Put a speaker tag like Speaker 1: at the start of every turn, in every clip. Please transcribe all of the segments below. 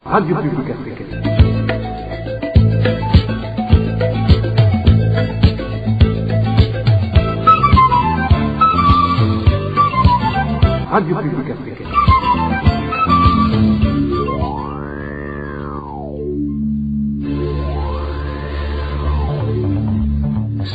Speaker 1: Radio Publique Africaine. Radio Publique Africaine.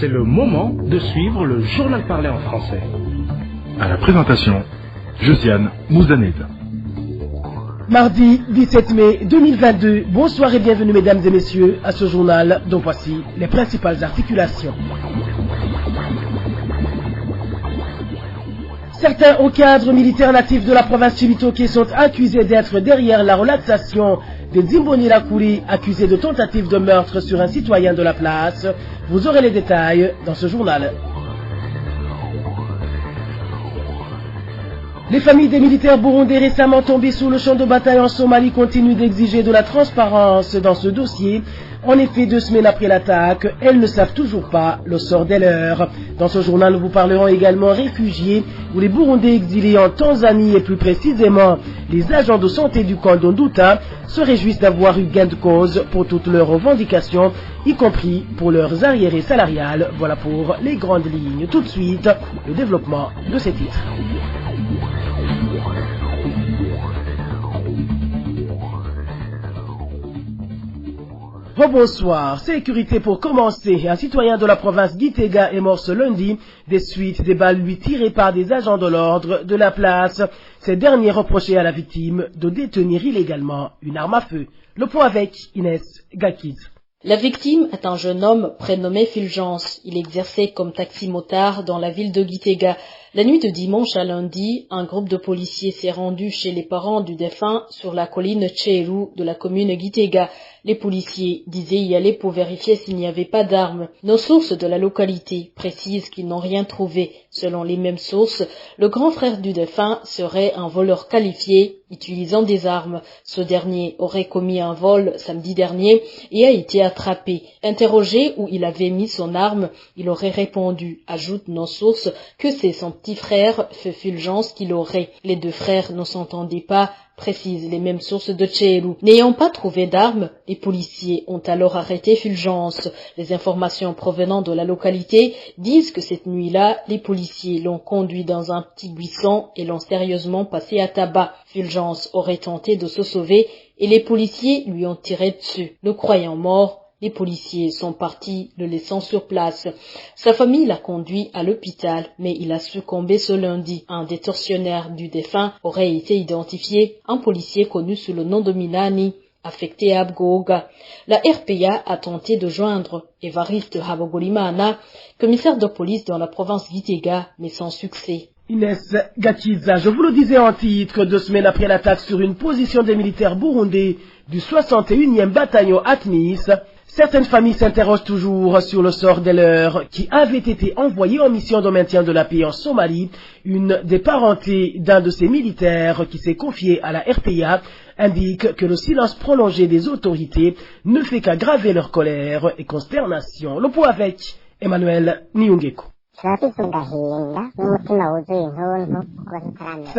Speaker 2: C'est le moment de suivre le journal parlé en français.
Speaker 3: À la présentation, Josiane Mouzaneda.
Speaker 4: Mardi 17 mai 2022, bonsoir et bienvenue mesdames et messieurs à ce journal dont voici les principales articulations. Certains hauts cadres militaires natifs de la province Chibitoke sont accusés d'être derrière la relaxation de Zimboni Lakuri, accusé de tentative de meurtre sur un citoyen de la place. Vous aurez les détails dans ce journal. Les familles des militaires burundais récemment tombés sous le champ de bataille en Somalie continuent d'exiger de la transparence dans ce dossier. En effet, 2 semaines après l'attaque, elles ne savent toujours pas le sort des leurs. Dans ce journal, nous vous parlerons également réfugiés ou les Burundais exilés en Tanzanie et plus précisément les agents de santé du camp d'Onduta se réjouissent d'avoir eu gain de cause pour toutes leurs revendications, y compris pour leurs arriérés salariales. Voilà pour les grandes lignes. Tout de suite, le développement de ces titres. Bonsoir. Sécurité pour commencer. Un citoyen de la province d'Itega est mort ce lundi des suites des balles lui tirées par des agents de l'ordre de la place. Ces derniers reprochaient à la victime de détenir illégalement une arme à feu. Le point avec Inès Gakid.
Speaker 5: La victime est un jeune homme prénommé Fulgence. Il exerçait comme taxi-motard dans la ville de Gitega. La nuit de dimanche à lundi, un groupe de policiers s'est rendu chez les parents du défunt sur la colline Tcheru de la commune Gitega. Les policiers disaient y aller pour vérifier s'il n'y avait pas d'armes. Nos sources de la localité précisent qu'ils n'ont rien trouvé. Selon les mêmes sources, le grand frère du défunt serait un voleur qualifié utilisant des armes. Ce dernier aurait commis un vol samedi dernier et a été attrapé. Interrogé où il avait mis son arme, il aurait répondu, ajoutent nos sources, que c'est son petit frère, Feu Fulgence, qui l'aurait. Les deux frères ne s'entendaient pas, précisent les mêmes sources de Tcheru. N'ayant pas trouvé d'armes, les policiers ont alors arrêté Fulgence. Les informations provenant de la localité disent que cette nuit-là, les policiers l'ont conduit dans un petit buisson et l'ont sérieusement passé à tabac. Fulgence aurait tenté de se sauver et les policiers lui ont tiré dessus. Le croyant mort, les policiers sont partis, le laissant sur place. Sa famille l'a conduit à l'hôpital, mais il a succombé ce lundi. Un des tortionnaires du défunt aurait été identifié, un policier connu sous le nom de Minani, affecté à Abgooga. La RPA a tenté de joindre Evariste Habogolimana, commissaire de police dans la province Gitega, mais sans succès.
Speaker 4: Inès Gachiza, je vous le disais en titre, 2 semaines après l'attaque sur une position des militaires burundais du 61e bataillon Atmis, certaines familles s'interrogent toujours sur le sort des leurs qui avaient été envoyés en mission de maintien de la paix en Somalie. Une des parentés d'un de ces militaires qui s'est confié à la RPA indique que le silence prolongé des autorités ne fait qu'aggraver leur colère et consternation. Le point avec Emmanuel Niungeko.
Speaker 6: C'est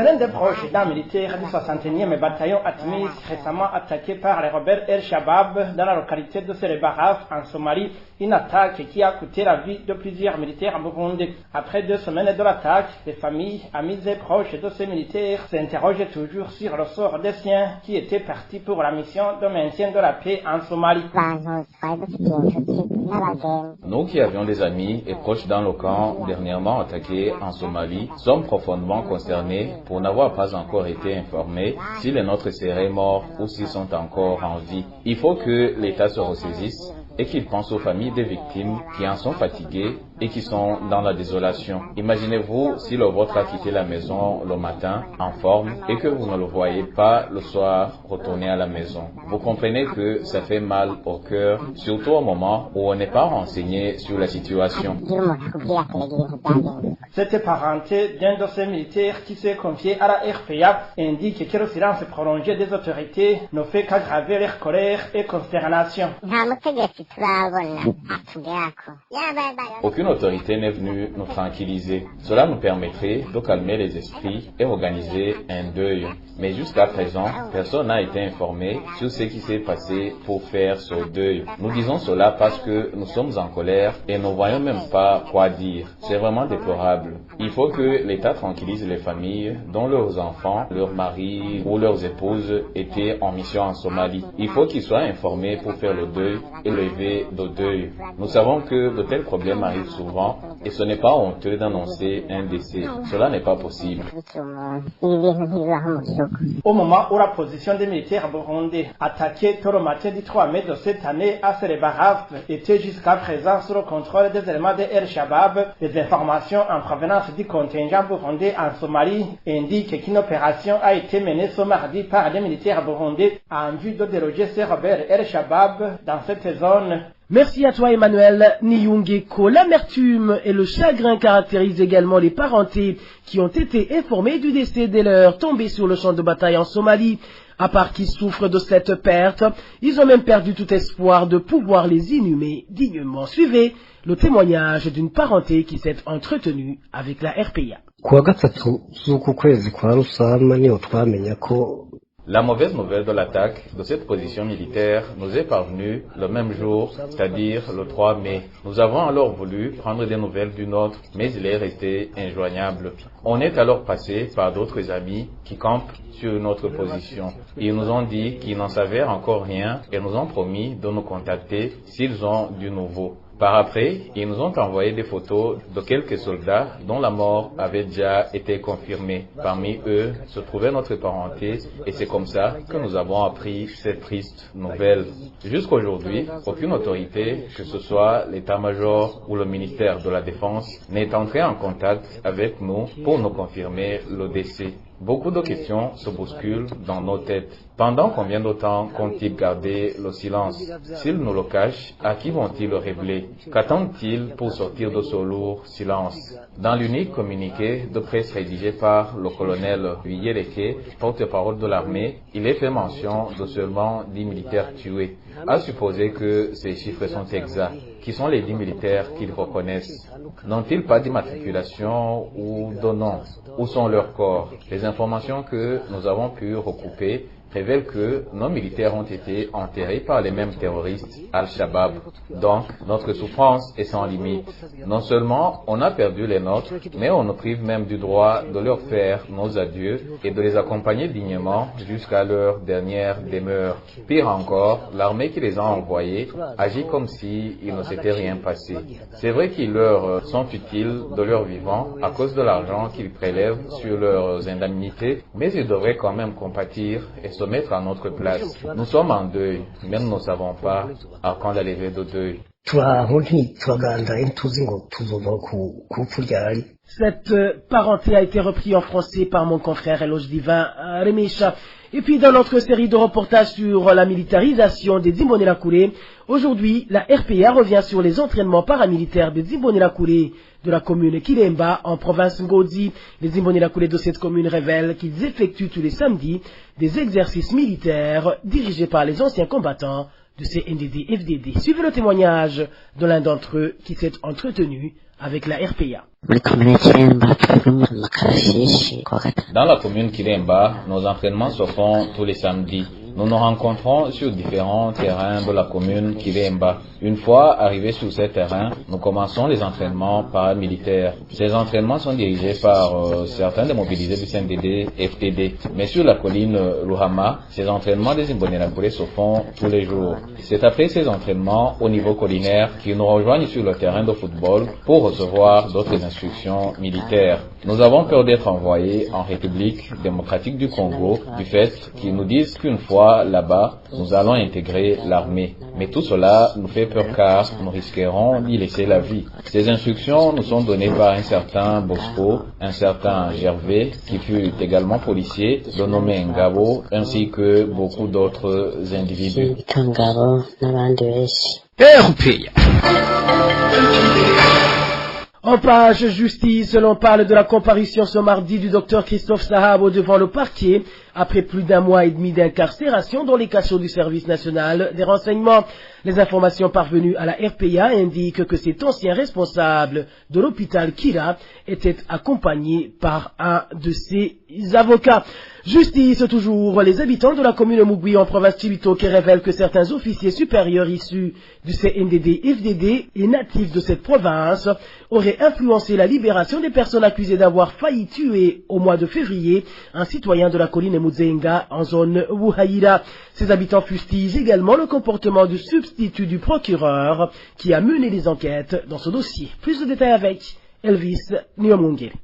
Speaker 6: l'un des proches d'un militaire du 61e bataillon Atmis récemment attaqué par les rebelles El-Shabaab dans la localité de Serebaraf en Somalie, une attaque qui a coûté la vie de plusieurs militaires burundais. Après 2 semaines de l'attaque, les familles, amis et proches de ces militaires s'interrogent toujours sur le sort des siens qui étaient partis pour la mission de maintien de la paix en Somalie.
Speaker 7: Nous qui avions des amis et proches dans le camp dernièrement attaqués en Somalie sommes profondément concernés pour n'avoir pas encore été informés si les nôtres seraient morts ou s'ils sont encore en vie. Il faut que l'État se ressaisisse et qu'il pense aux familles des victimes qui en sont fatiguées et qui sont dans la désolation. Imaginez-vous si le vôtre a quitté la maison le matin en forme et que vous ne le voyez pas le soir retourner à la maison. Vous comprenez que ça fait mal au cœur, surtout au moment où on n'est pas renseigné sur la situation.
Speaker 6: Cette parenté d'un de ces militaires qui s'est confié à la RPA indique que le silence prolongé des autorités ne fait qu'aggraver leur colère et consternation.
Speaker 7: Aucune autorité n'est venue nous tranquilliser. Cela nous permettrait de calmer les esprits et organiser un deuil. Mais jusqu'à présent, personne n'a été informé sur ce qui s'est passé pour faire ce deuil. Nous disons cela parce que nous sommes en colère et ne voyons même pas quoi dire. C'est vraiment déplorable. Il faut que l'État tranquillise les familles dont leurs enfants, leurs maris ou leurs épouses étaient en mission en Somalie. Il faut qu'ils soient informés pour faire le deuil et lever le deuil. Nous savons que de tels problèmes arrivent souvent et ce n'est pas honteux d'annoncer un décès. Cela n'est pas possible.
Speaker 6: Au moment où la position des militaires burundais attaqués tôt le matin du 3 mai de cette année à Serebaraf était jusqu'à présent sous le contrôle des éléments de El-Shabaab, les informations en provenance du contingent burundais en Somalie indiquent qu'une opération a été menée ce mardi par les militaires burundais en vue de déloger ces rebelles El-Shabaab dans cette zone.
Speaker 4: Merci à toi Emmanuel Niyungeko. L'amertume et le chagrin caractérisent également les parentés qui ont été informés du décès des leurs tombés sur le champ de bataille en Somalie. À part qu'ils souffrent de cette perte, ils ont même perdu tout espoir de pouvoir les inhumer dignement. Suivez le témoignage d'une parenté qui s'est entretenue avec la RPA.
Speaker 7: La mauvaise nouvelle de l'attaque de cette position militaire nous est parvenue le même jour, c'est-à-dire le 3 mai. Nous avons alors voulu prendre des nouvelles du nôtre, mais il est resté injoignable. On est alors passé par d'autres amis qui campent sur notre position. Ils nous ont dit qu'ils n'en savaient encore rien et nous ont promis de nous contacter s'ils ont du nouveau. Par après, ils nous ont envoyé des photos de quelques soldats dont la mort avait déjà été confirmée. Parmi eux se trouvait notre parenté et c'est comme ça que nous avons appris cette triste nouvelle. Jusqu'aujourd'hui, aucune autorité, que ce soit l'état-major ou le ministère de la Défense, n'est entré en contact avec nous pour nous confirmer le décès. Beaucoup de questions se bousculent dans nos têtes. Pendant combien de temps comptent-ils garder le silence? S'ils nous le cachent, à qui vont-ils le révéler? Qu'attendent-ils pour sortir de ce lourd silence? Dans l'unique communiqué de presse rédigé par le colonel Huyeleke, porte-parole de l'armée, il est fait mention de seulement 10 militaires tués. À supposer que ces chiffres sont exacts. Qui sont les 10 militaires qu'ils reconnaissent? N'ont-ils pas d'immatriculation ou de nom? Où sont leurs corps? Les informations que nous avons pu recouper révèle que nos militaires ont été enterrés par les mêmes terroristes Al-Shabaab. Donc, notre souffrance est sans limite. Non seulement on a perdu les nôtres, mais on nous prive même du droit de leur faire nos adieux et de les accompagner dignement jusqu'à leur dernière demeure. Pire encore, l'armée qui les a envoyés agit comme si il ne s'était rien passé. C'est vrai qu'ils leur sont utiles de leur vivant à cause de l'argent qu'ils prélèvent sur leurs indemnités, mais ils devraient quand même compatir et se mettre à notre place. Nous sommes en deuil, mais nous ne savons pas à quand la levée de deuil.
Speaker 4: Cette parenté a été reprise en français par mon confrère Eloge Divin Remisha. Et puis dans notre série de reportages sur la militarisation des Imbonerakure, aujourd'hui la RPA revient sur les entraînements paramilitaires des Imbonerakure de la commune Kiremba en province Ngodi. Les Imbonerakure de cette commune révèlent qu'ils effectuent tous les samedis des exercices militaires dirigés par les anciens combattants de CNDD-FDD. Suivez le témoignage de l'un d'entre eux qui s'est entretenu avec la RPA.
Speaker 7: Dans la commune Kiremba, nos entraînements se font tous les samedis. Nous nous rencontrons sur différents terrains de la commune Kiremba. Une fois arrivés sur ces terrains, nous commençons les entraînements paramilitaires. Ces entraînements sont dirigés par certains des mobilisés du CNDD-FDD. Mais sur la colline Luhama, ces entraînements des Imbonerakure se font tous les jours. C'est après ces entraînements au niveau collinaire qu'ils nous rejoignent sur le terrain de football pour recevoir d'autres instructions militaires. Nous avons peur d'être envoyés en République démocratique du Congo du fait qu'ils nous disent qu'une fois là-bas, nous allons intégrer l'armée. Mais tout cela nous fait peur car nous risquerons d'y laisser la vie. Ces instructions nous sont données par un certain Bosco, un certain Gervais, qui fut également policier, le nommé Ngabo, ainsi que beaucoup d'autres individus.
Speaker 4: En page justice, l'on parle de la comparution ce mardi du docteur Christophe Sahabo devant le parquet après plus d'un mois et demi d'incarcération dans les cachots du service national des renseignements. Les informations parvenues à la RPA indiquent que cet ancien responsable de l'hôpital Kira était accompagné par un de ses avocats. Justice toujours, les habitants de la commune Mugui en province Cibitoke révèlent que certains officiers supérieurs issus du CNDD-FDD et natifs de cette province auraient influencé la libération des personnes accusées d'avoir failli tuer au mois de février un citoyen de la colline Muzenga en zone Wuhaïra. Ces habitants fustigent également le comportement du substitut du procureur qui a mené les enquêtes dans ce dossier. Plus de détails avec Elvis Nyomungere.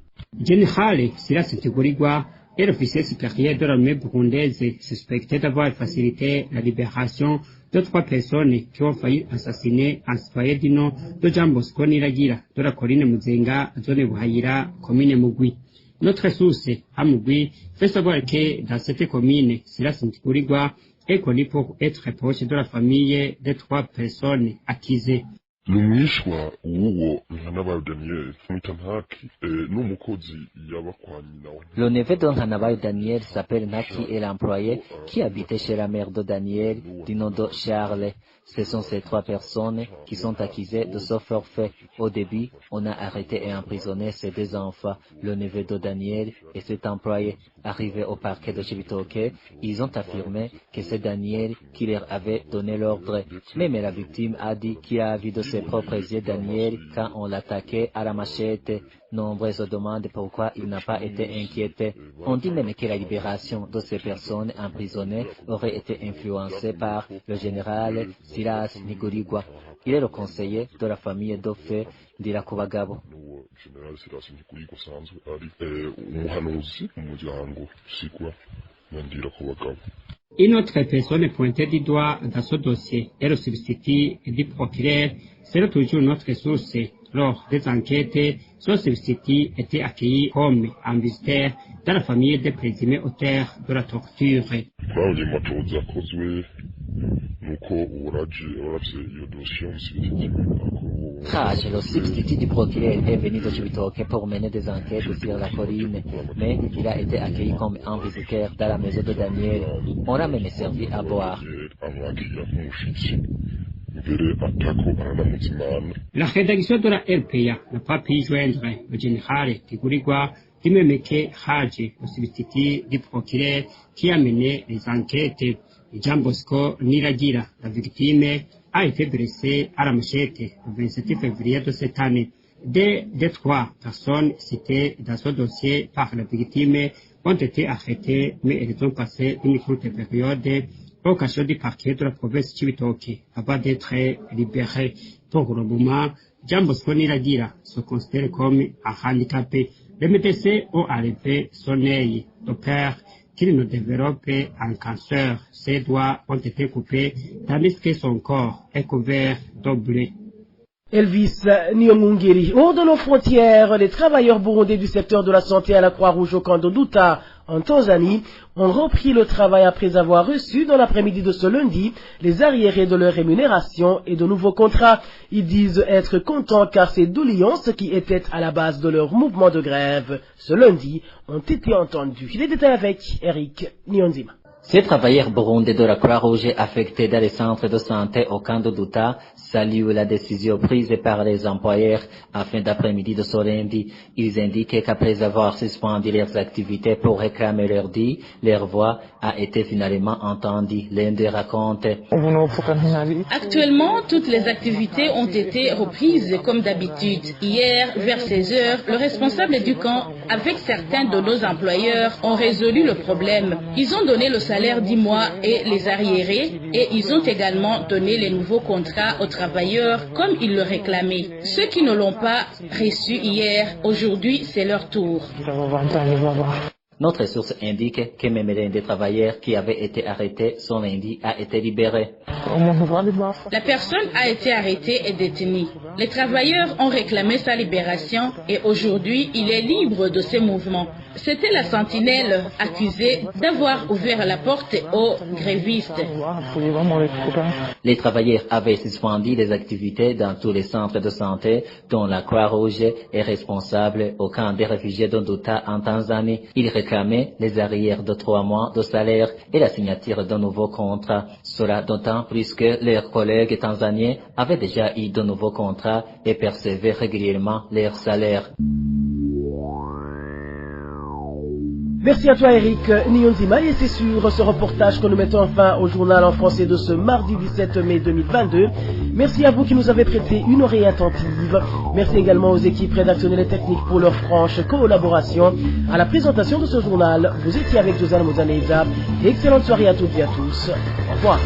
Speaker 8: Generale Silas Tigurigwa et l'officier supérieur de l'armée burundaise suspecté d'avoir facilité la libération de 3 personnes qui ont failli assassiner un citoyen du nom de Jean Bosco Niragira de la colline Muzenga, zone Buhayira, commune Mugwi. Notre source à Mugwi fait savoir que dans cette commune, Silas Tigurigwa est connu pour être proche de la famille de 3 personnes accusées.
Speaker 9: Lumwishwa uwo Nkanabayo Daniel Ntantaki n'umukozi y'abakwanyi nawe.
Speaker 10: Le neveu de Nkanabayo Daniel s'appelle Naki et l'employé qui habitait chez la mère de Daniel du nom de Charles. Ce sont ces 3 personnes qui sont accusées de ce forfait. Au début, on a arrêté et emprisonné ces 2 enfants, le neveu de Daniel et cet employé. Arrivés au parquet de Cibitoke, ils ont affirmé que c'est Daniel qui leur avait donné l'ordre. Même la victime a dit qu'il a vu de ses propres yeux Daniel quand on l'attaquait à la machette. Nombreuses demandent pourquoi il n'a pas été inquiété. On dit même que la libération de ces personnes emprisonnées aurait été influencée par le général Silas Nigurigwa. Il est le conseiller de la famille d'Ofe Ndirakubagabo.
Speaker 8: Une autre personne pointée du doigt dans ce dossier est le substitut du procureur. C'est toujours notre source. Lors des enquêtes, ce substitut était accueilli comme un visiteur dans la famille des présumés auteurs de la torture.
Speaker 10: Raj, le substitut du procureur, est venu de Cibitoke pour mener des enquêtes sur la colline, mais il a été accueilli comme un visiteur dans la maison de Daniel. On a même servi à boire.
Speaker 8: La rédaction de la RPA n'a pas pu joindre le général Tigurigwa, dit même que Raj, le substitut du procureur qui a mené les enquêtes, Jean Bosco Niragira, la victime, a été blessé à la machette le 27 février de cette année. Des 3 personnes citées dans ce dossier par la victime ont été arrêtées, mais elles ont passé une courte période au cachot du parquet de la province Cibitoke avant d'être libérées. Pour le moment, Jean Bosco Niragira se considère comme un handicapé. Les médecins ont enlevé son œil de peur qu'il ne développe un cancer. Ses doigts ont été coupés, tandis que son corps est couvert de bleu.
Speaker 4: Elvis Nyomungeri. Hors de nos frontières, les travailleurs burundais du secteur de la santé à la Croix-Rouge au camp de Douta, en Tanzanie, ont repris le travail après avoir reçu dans l'après-midi de ce lundi les arriérés de leur rémunération et de nouveaux contrats. Ils disent être contents car ces doléances qui étaient à la base de leur mouvement de grève ce lundi ont été entendues. Les détails avec Eric Nyonzima.
Speaker 10: Ces travailleurs burundais de la Croix-Rouge affectés dans les centres de santé au camp de Douta saluent la décision prise par les employeurs en fin d'après-midi de ce lundi. Ils indiquent qu'après avoir suspendu leurs activités pour réclamer leur dû, leur voix a été finalement entendue. L'un d'eux raconte.
Speaker 11: Actuellement, toutes les activités ont été reprises comme d'habitude. Hier, vers 16 heures, le responsable du camp, avec certains de nos employeurs, ont résolu le problème. Ils ont donné le salaire 10 mois et les arriérés, et ils ont également donné les nouveaux contrats aux travailleurs comme ils le réclamaient. Ceux qui ne l'ont pas reçu hier, aujourd'hui c'est leur tour.
Speaker 10: Notre source indique que même l'un des travailleurs qui avait été arrêté ce lundi a été libéré.
Speaker 11: La personne a été arrêtée et détenue. Les travailleurs ont réclamé sa libération et aujourd'hui il est libre de ses mouvements. C'était la sentinelle accusée d'avoir ouvert la porte aux grévistes.
Speaker 10: Les travailleurs avaient suspendu les activités dans tous les centres de santé dont la Croix-Rouge est responsable au camp des réfugiés d'Onduta en Tanzanie. Ils réclamaient les arrières de 3 mois de salaire et la signature d'un nouveau contrat. Cela d'autant plus que leurs collègues tanzaniens avaient déjà eu de nouveaux contrats et percevaient régulièrement leur salaire.
Speaker 4: Merci à toi Eric Nyonzima, et c'est sur ce reportage que nous mettons fin au journal en français de ce mardi 17 mai 2022. Merci à vous qui nous avez prêté une oreille attentive. Merci également aux équipes rédactionnelles et techniques pour leur franche collaboration. À la présentation de ce journal, vous étiez avec Josiane Mouzaneza. Excellente soirée à toutes et à tous. Au revoir.